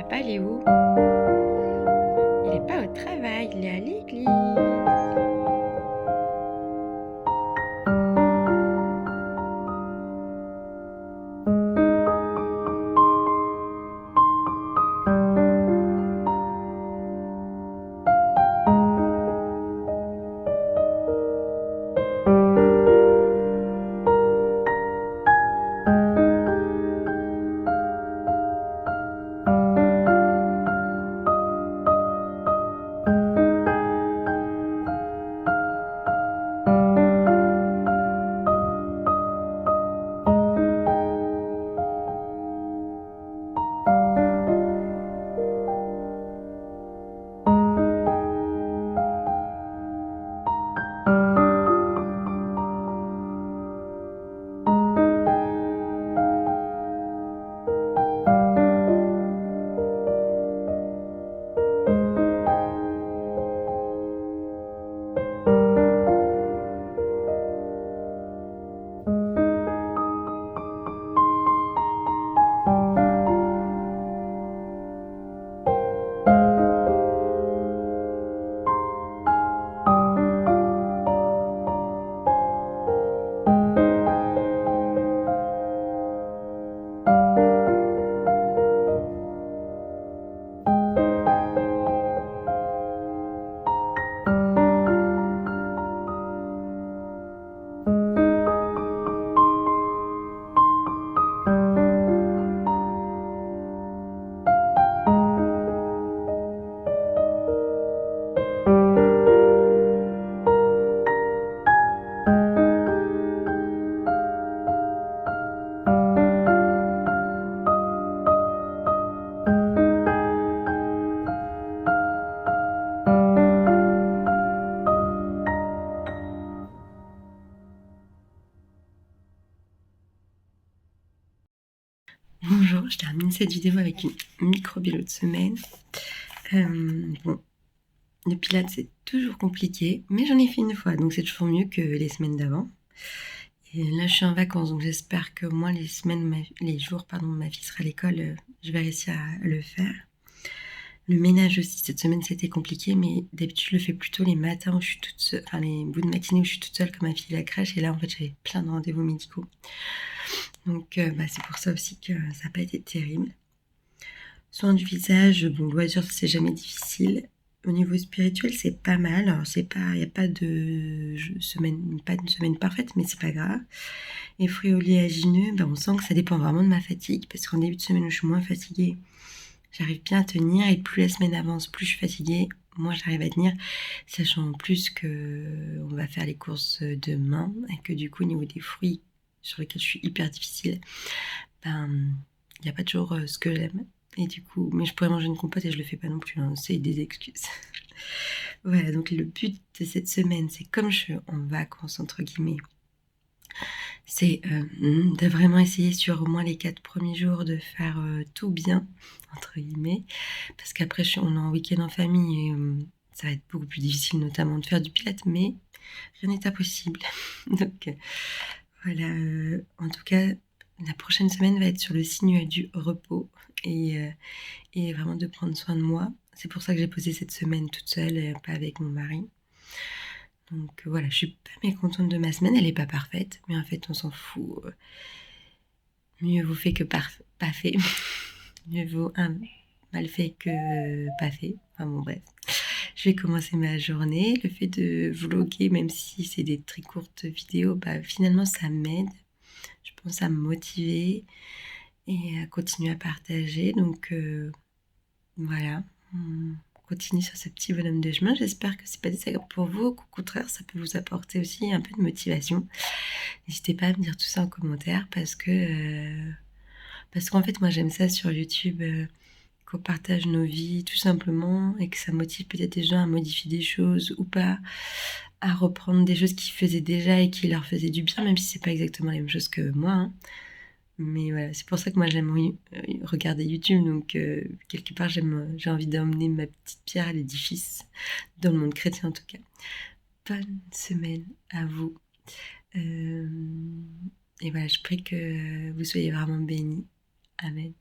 papa, il est où? Il est pas au travail, il est à l'église. Bonjour, je termine cette vidéo avec une micro-bilan de semaine. Bon, le pilates c'est toujours compliqué, mais j'en ai fait une fois, donc c'est toujours mieux que les semaines d'avant. Et là je suis en vacances, donc j'espère que moi les jours de ma fille sera à l'école, je vais réussir à le faire. Le ménage aussi, cette semaine c'était compliqué, mais d'habitude je le fais plutôt les matins où je suis toute seule, enfin les bouts de matinée où je suis toute seule comme ma fille à la crèche, et là en fait j'avais plein de rendez-vous médicaux. Donc c'est pour ça aussi que ça n'a pas été terrible. Soin du visage, bon, loisir, c'est jamais difficile. Au niveau spirituel, c'est pas mal. Alors, il n'y a pas de semaine parfaite, mais c'est pas grave. Et fruits oléagineux, on sent que ça dépend vraiment de ma fatigue, parce qu'en début de semaine où je suis moins fatiguée, j'arrive bien à tenir, et plus la semaine avance, plus je suis fatiguée, moins j'arrive à tenir, sachant en plus que on va faire les courses demain, et que du coup, au niveau des fruits, sur lesquels je suis hyper difficile, il n'y a pas toujours ce que j'aime. Et du coup, mais je pourrais manger une compote et je le fais pas non plus, hein, c'est des excuses. Voilà, donc le but de cette semaine, c'est comme je suis en vacances, entre guillemets, c'est de vraiment essayer sur au moins les 4 premiers jours de faire tout bien, entre guillemets, parce qu'après on est en week-end en famille et ça va être beaucoup plus difficile, notamment de faire du pilates, mais rien n'est impossible. Donc voilà, en tout cas, la prochaine semaine va être sur le signe du repos et vraiment de prendre soin de moi. C'est pour ça que j'ai posé cette semaine toute seule, pas avec mon mari. Donc voilà, je suis pas mécontente de ma semaine, elle est pas parfaite, mais en fait on s'en fout. Mieux vaut fait que pas fait. Mieux vaut un mal fait que pas fait. Enfin bon bref. Je vais commencer ma journée. Le fait de vlogger, même si c'est des très courtes vidéos, finalement ça m'aide. Je pense à me motiver et à continuer à partager. Donc voilà, on continue sur ce petit bonhomme de chemin. J'espère que c'est pas désagréable pour vous, qu'au contraire ça peut vous apporter aussi un peu de motivation. N'hésitez pas à me dire tout ça en commentaire parce qu'en fait moi j'aime ça sur YouTube, qu'on partage nos vies tout simplement et que ça motive peut-être des gens à modifier des choses ou pas, à reprendre des choses qu'ils faisaient déjà et qui leur faisaient du bien, même si c'est pas exactement la même chose que moi, hein. Mais voilà, c'est pour ça que moi j'aime regarder YouTube, donc quelque part j'ai envie d'emmener ma petite pierre à l'édifice, dans le monde chrétien en tout cas. Bonne semaine à vous. Et voilà, je prie que vous soyez vraiment bénis. Amen.